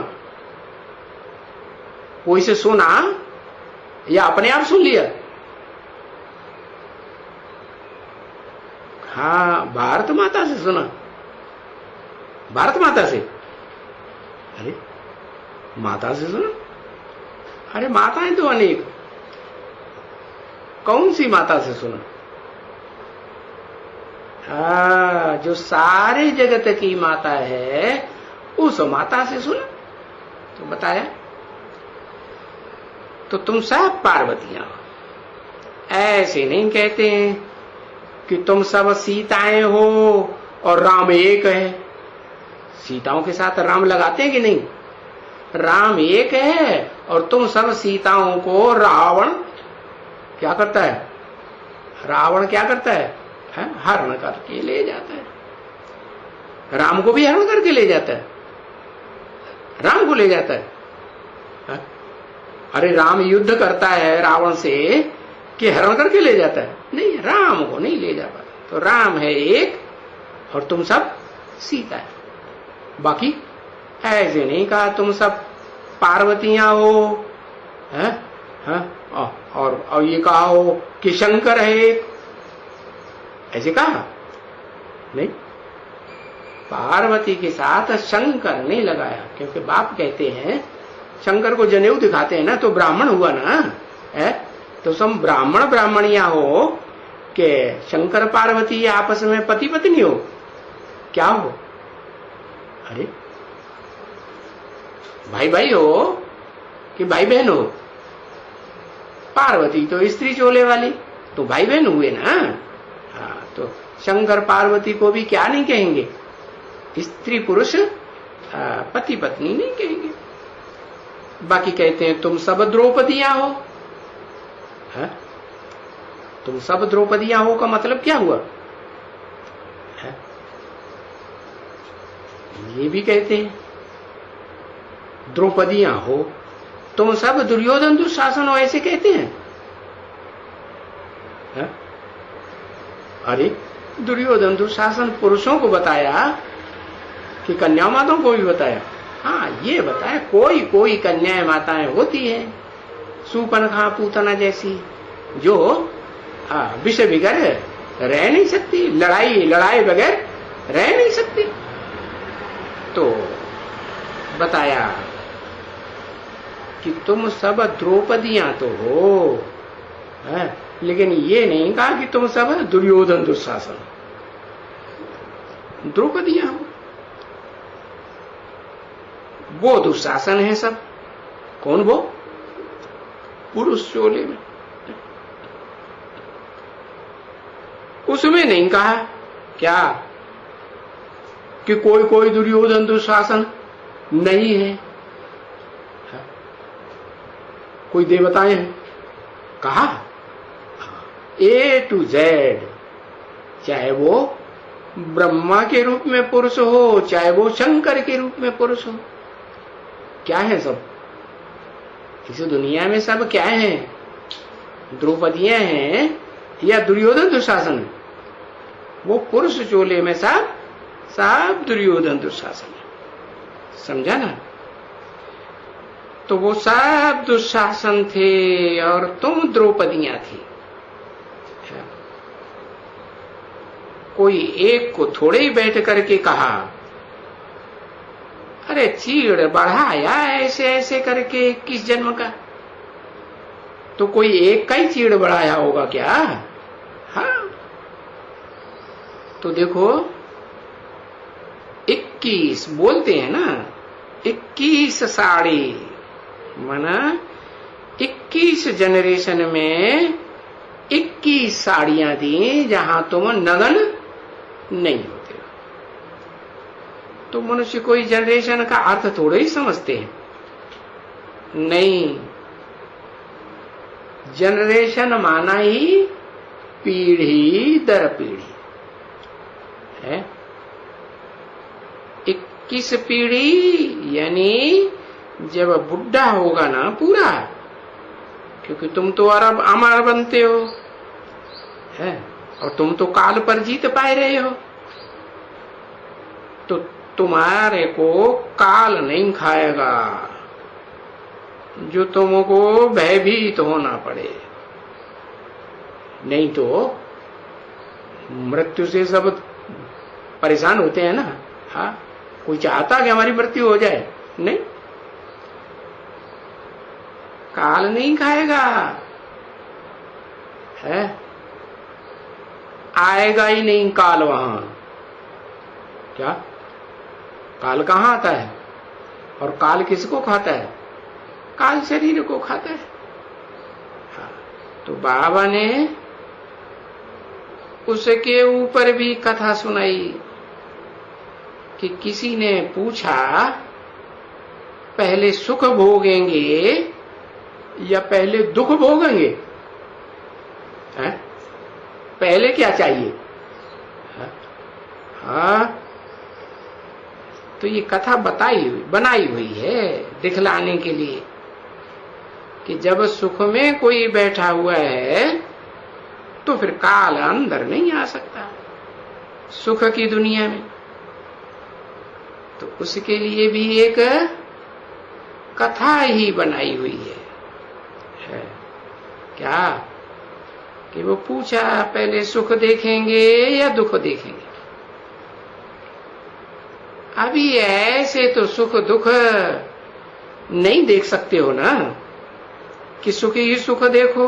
कोई से सुना या अपने आप सुन लिया? हाँ, भारत माता से सुना। भारत माता से? अरे माता से सुना? अरे माताएं तो अनेक, कौन सी माता से सुना? जो सारे जगत की माता है, उस माता से सुना। तो बताया, तो तुम सब पार्वतियां हो। ऐसे नहीं कहते हैं कि तुम सब सीताएं हो और राम एक है। सीताओं के साथ राम लगाते हैं कि नहीं? राम एक है और तुम सब सीताओं को रावण क्या करता है? रावण क्या करता है? हरण करके ले जाता है। राम को भी हरण करके ले जाता है। राम को ले जाता है। अरे राम युद्ध करता है रावण से कि हरण करके ले जाता है? नहीं, राम को नहीं ले जा पाता। तो राम है एक और तुम सब सीता है। बाकी ऐसे नहीं कहा तुम सब पार्वतियां हो है? और ये कहा हो कि शंकर है एक, ऐसे कहा नहीं। पार्वती के साथ शंकर नहीं लगाया, क्योंकि बाप कहते हैं शंकर को जनेऊ दिखाते हैं ना, तो ब्राह्मण हुआ ना है। तो सब ब्राह्मण ब्राह्मणियां हो कि शंकर पार्वती आपस में पति पत्नी हो, क्या हो? अरे भाई भाई हो कि भाई बहन हो? पार्वती तो स्त्री चोले वाली, तो भाई बहन हुए ना। हाँ, तो शंकर पार्वती को भी क्या नहीं कहेंगे? स्त्री पुरुष पति पत्नी नहीं कहेंगे। बाकी कहते हैं तुम सब द्रौपदियां हो। है? तुम सब द्रौपदियां हो का मतलब क्या हुआ है? ये भी कहते हैं द्रौपदियां हो, तुम सब दुर्योधन दुशासन हो, ऐसे कहते हैं। है? अरे दुर्योधन दुशासन पुरुषों को बताया कि कन्या माताओं को भी बताया? हाँ, ये बताए कोई कोई कन्याएं माताएं होती हैं सूपनखा पूतना जैसी, जो विषय बगैर रह नहीं सकती, लड़ाई बगैर रह नहीं सकती। तो बताया कि तुम सब द्रौपदियां तो हो, लेकिन ये नहीं कहा कि तुम सब दुर्योधन दुशासन द्रौपदियां हो। वो दुशासन है सब। कौन वो? पुरुष चोले में। उसमें नहीं कहा क्या कि कोई कोई दुर्योधन दुशासन नहीं है, कोई देवताएं हैं। कहा A to Z, चाहे वो ब्रह्मा के रूप में पुरुष हो, चाहे वो शंकर के रूप में पुरुष हो। क्या है सब इस दुनिया में? सब क्या है? द्रौपदियां हैं या दुर्योधन दुशासन? वो पुरुष चोले में सब दुर्योधन दुशासन है। समझा ना? तो वो सब दुशासन थे और तुम द्रौपदियां थी। कोई एक को थोड़े ही बैठ करके कहा अरे चीड़ बढ़ाया ऐसे ऐसे करके 21 जन्म का, तो कोई एक का ही चीड़ बढ़ाया होगा क्या? हाँ, तो देखो 21 बोलते हैं ना, 21 साड़ी माना 21 जनरेशन में 21 साड़ियां दी जहां तुम नगन नहीं होते। तो मनुष्य कोई जनरेशन का अर्थ थोड़े ही समझते हैं। नहीं, जनरेशन माना ही पीढ़ी दर पीढ़ी है। 21 पीढ़ी यानी जब बुढ़ा होगा ना पूरा, क्योंकि तुम तो अमर बनते हो है, और तुम तो काल पर जीत पाए रहे हो, तो तुम्हारे को काल नहीं खाएगा जो तुमको भयभीत होना पड़े। नहीं तो मृत्यु से सब परेशान होते हैं ना। हाँ, कोई चाहता कि हमारी मृत्यु हो जाए? नहीं, काल नहीं खाएगा है, आएगा ही नहीं काल वहां। क्या काल कहां आता है? और काल किसको खाता है? काल शरीर को खाता है। हाँ, तो बाबा ने उसके ऊपर भी कथा सुनाई कि किसी ने पूछा पहले सुख भोगेंगे या पहले दुख भोगेंगे? है? पहले क्या चाहिए? हाँ, तो ये कथा बनाई हुई है दिखलाने के लिए कि जब सुख में कोई बैठा हुआ है तो फिर काल अंदर नहीं आ सकता सुख की दुनिया में। तो उसके लिए भी एक कथा ही बनाई हुई है। क्या कि वो पूछा पहले सुख देखेंगे या दुख देखेंगे? अभी ऐसे तो सुख दुख नहीं देख सकते हो ना कि सुख ही सुख देखो।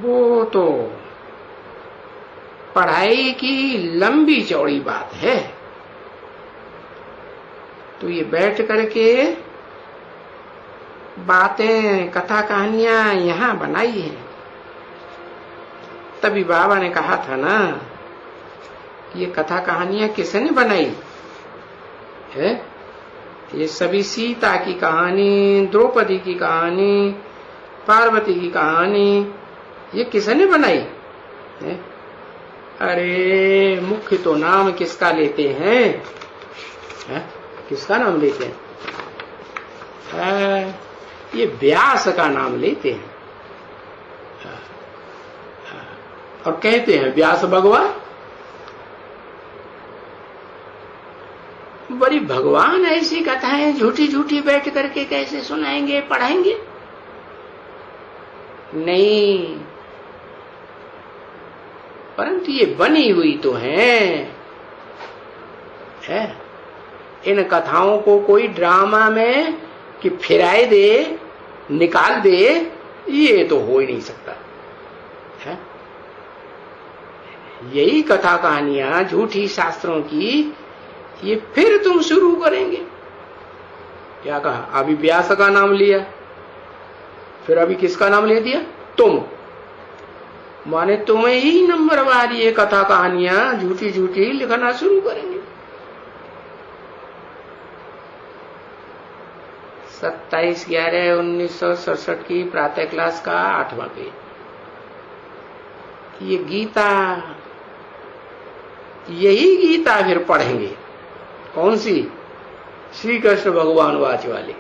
वो तो पढ़ाई की लंबी चौड़ी बात है। तो ये बैठ करके बातें कथा कहानियां यहां बनाई है। तभी बाबा ने कहा था ना, ये कथा कहानियां किसने बनाई है? ये सभी सीता की कहानी, द्रौपदी की कहानी, पार्वती की कहानी, ये किसने बनाई है? अरे मुख्य तो नाम किसका लेते हैं? है? किसका नाम लेते हैं? ये व्यास का नाम लेते हैं और कहते हैं व्यास भगवान। बड़ी भगवान ऐसी कथाएं झूठी झूठी बैठ करके कैसे सुनाएंगे, पढ़ाएंगे? नहीं, परंतु ये बनी हुई तो है। इन कथाओं को कोई ड्रामा में कि फिराए दे, निकाल दे, ये तो हो ही नहीं सकता है। यही कथा कहानियां झूठी शास्त्रों की, ये फिर तुम शुरू करेंगे। क्या कहा? अभी व्यास का नाम लिया, फिर अभी किसका नाम ले दिया? तुम। माने तुम्हें ही नंबरवार ये कथा कहानियां झूठी झूठी लिखना शुरू करेंगे। 27/11/1967 की प्रातः क्लास का 8वां पेज। ये गीता, यही गीता फिर पढ़ेंगे। कौन सी? श्री कृष्ण भगवान वाच वाली।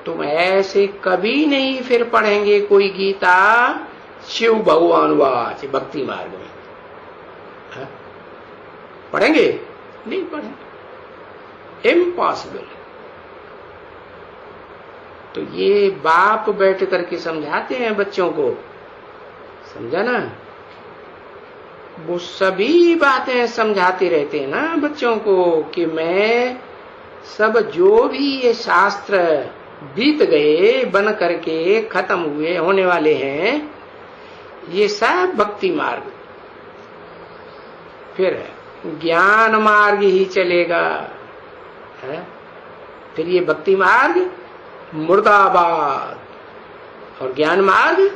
तुम ऐसे कभी नहीं फिर पढ़ेंगे कोई गीता शिव भगवान वाच भक्ति मार्ग में। पढ़ेंगे? नहीं पढ़ेंगे, इम्पॉसिबल। तो ये बाप बैठ करके समझाते हैं बच्चों को, समझा ना? वो सभी बातें समझाते रहते हैं ना बच्चों को कि मैं सब जो भी ये शास्त्र बीत गए, बन करके खत्म हुए, होने वाले हैं, ये सब भक्ति मार्ग, फिर ज्ञान मार्ग ही चलेगा है। फिर ये भक्ति मार्ग मुर्दाबाद और ज्ञान मार्ग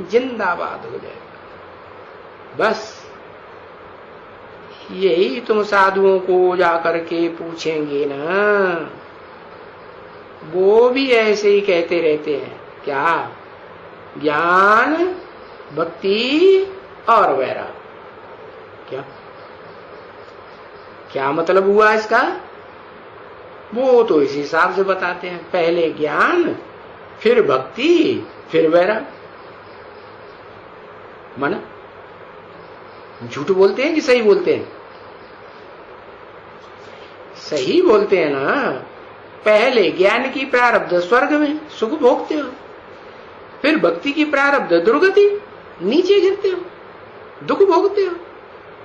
जिंदाबाद हो जाएगा। बस यही तुम साधुओं को जाकर के पूछेंगे ना, वो भी ऐसे ही कहते रहते हैं। क्या? ज्ञान, भक्ति और वैराग। क्या क्या मतलब हुआ इसका? वो तो इस हिसाब से बताते हैं, पहले ज्ञान, फिर भक्ति, फिर वैराग। माना झूठ बोलते हैं कि सही बोलते हैं? सही बोलते हैं ना। पहले ज्ञान की प्रारब्ध स्वर्ग में सुख भोगते हो, फिर भक्ति की प्रारब्ध दुर्गति, नीचे गिरते हो, दुख भोगते हो।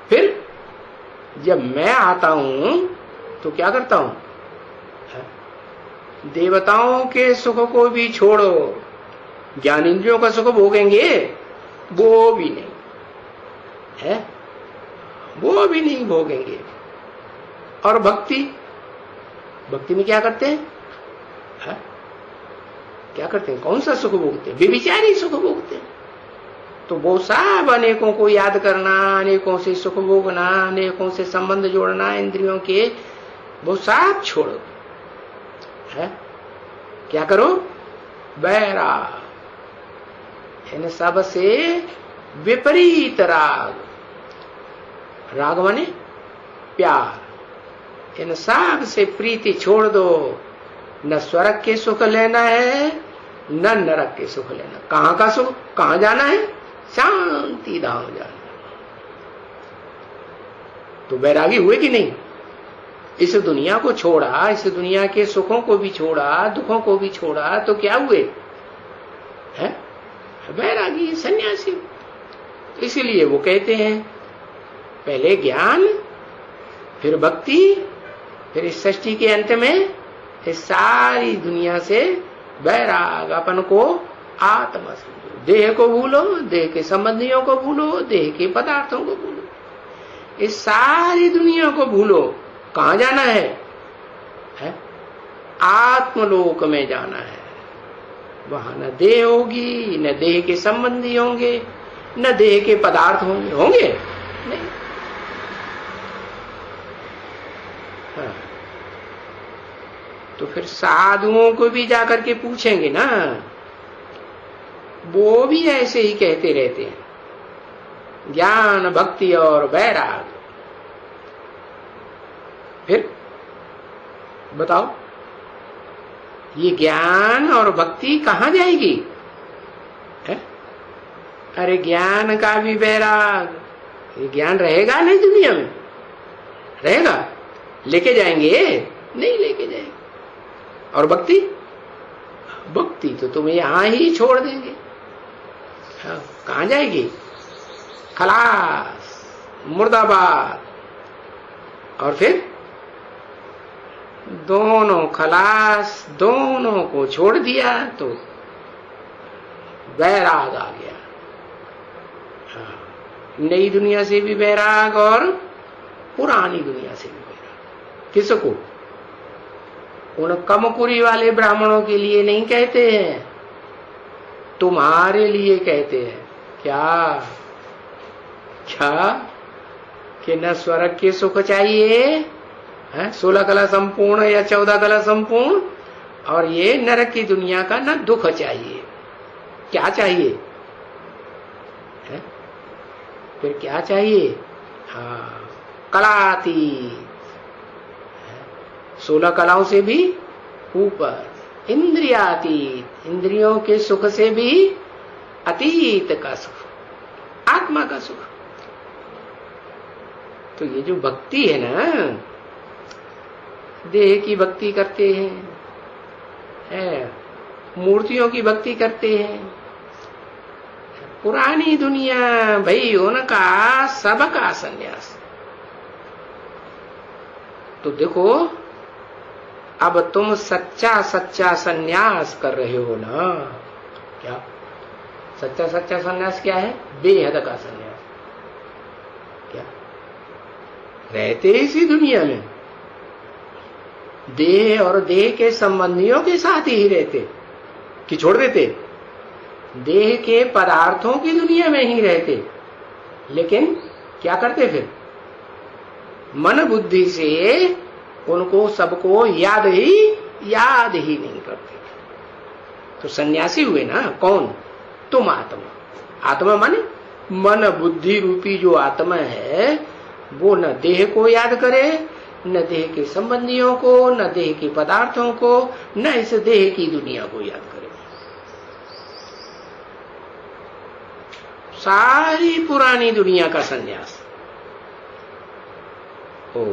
फिर जब मैं आता हूं तो क्या करता हूं? देवताओं के सुख को भी छोड़ो, ज्ञानेंद्रियों का सुख भोगेंगे, वो भी नहीं है, वो भी नहीं भोगेंगे। और भक्ति, भक्ति में क्या करते हैं? क्या करते हैं? कौन सा सुख भोगते हैं? व्यभिचारी सुख भोगते हैं। तो वो सब अनेकों को याद करना, अनेकों से सुख भोगना, अनेकों से संबंध जोड़ना इंद्रियों के, वो सब छोड़ो है। क्या करो? वैराग, इन सब से विपरीत राग। राग माने प्यार। इन सब से प्रीति छोड़ दो। न स्वर्ग के सुख लेना है, न नरक के सुख लेना। कहां का सुख? कहां जाना है? शांति धाम जाना। तो वैरागी हुए कि नहीं? इस दुनिया को छोड़ा, इस दुनिया के सुखों को भी छोड़ा, दुखों को भी छोड़ा, तो क्या हुए? है वैरागी, सन्यासी। इसलिए वो कहते हैं पहले ज्ञान, फिर भक्ति, फिर इस सृष्टि के अंत में इस सारी दुनिया से वैराग। अपन को आत्मा समझो, देह को भूलो, देह के संबंधियों को भूलो, देह के पदार्थों को भूलो, इस सारी दुनिया को भूलो। कहां जाना है? आत्मलोक में जाना है। वहां न देह होगी, न देह के संबंधी होंगे, न देह के पदार्थ होंगे। होंगे नहीं। हाँ। तो फिर साधुओं को भी जाकर के पूछेंगे ना, वो भी ऐसे ही कहते रहते हैं, ज्ञान, भक्ति और वैराग। फिर बताओ, ये ज्ञान और भक्ति कहां जाएगी? है? अरे ज्ञान का भी वैराग, ये ज्ञान रहेगा नहीं दुनिया में रहेगा? लेके जाएंगे? नहीं लेके जाएंगे। और भक्ति? भक्ति तो तुम्हें यहां ही छोड़ देंगे। हाँ, कहां जाएगी? खलास, मुर्दाबाद। और फिर दोनों खलास, दोनों को छोड़ दिया तो वैराग आ गया। हाँ, नई दुनिया से भी वैराग और पुरानी दुनिया से भी वैराग। किसको? उन कमकुरी वाले ब्राह्मणों के लिए नहीं कहते हैं, तुम्हारे लिए कहते हैं। क्या क्या कि न स्वर्ग के सुख चाहिए, 16 कला संपूर्ण या 14 कला संपूर्ण, और ये नरक की दुनिया का न दुख चाहिए। क्या चाहिए? है? फिर क्या चाहिए? हाँ, कलातीत, 16 कलाओं से भी ऊपर, इंद्रियातीत, इंद्रियों के सुख से भी अतीत का सुख, आत्मा का सुख। तो ये जो भक्ति है ना, देह की भक्ति करते हैं, मूर्तियों की भक्ति करते हैं, पुरानी दुनिया भाई उनका सबका संन्यास। तो देखो, अब तुम सच्चा सच्चा संन्यास कर रहे हो ना। क्या सच्चा सच्चा संन्यास क्या है? बेहद का संन्यास। क्या रहते इसी दुनिया में, देह और देह के संबंधियों के साथ ही रहते कि छोड़ देते? देह के पदार्थों की दुनिया में ही रहते, लेकिन क्या करते फिर? मन बुद्धि से उनको सबको याद ही नहीं करते। तो सन्यासी हुए ना कौन? तुम आत्मा। आत्मा माने मन बुद्धि रूपी जो आत्मा है, वो न देह को याद करे, न देह के संबंधियों को, न देह के पदार्थों को, न इस देह की दुनिया को याद करे। सारी पुरानी दुनिया का संन्यास। ओ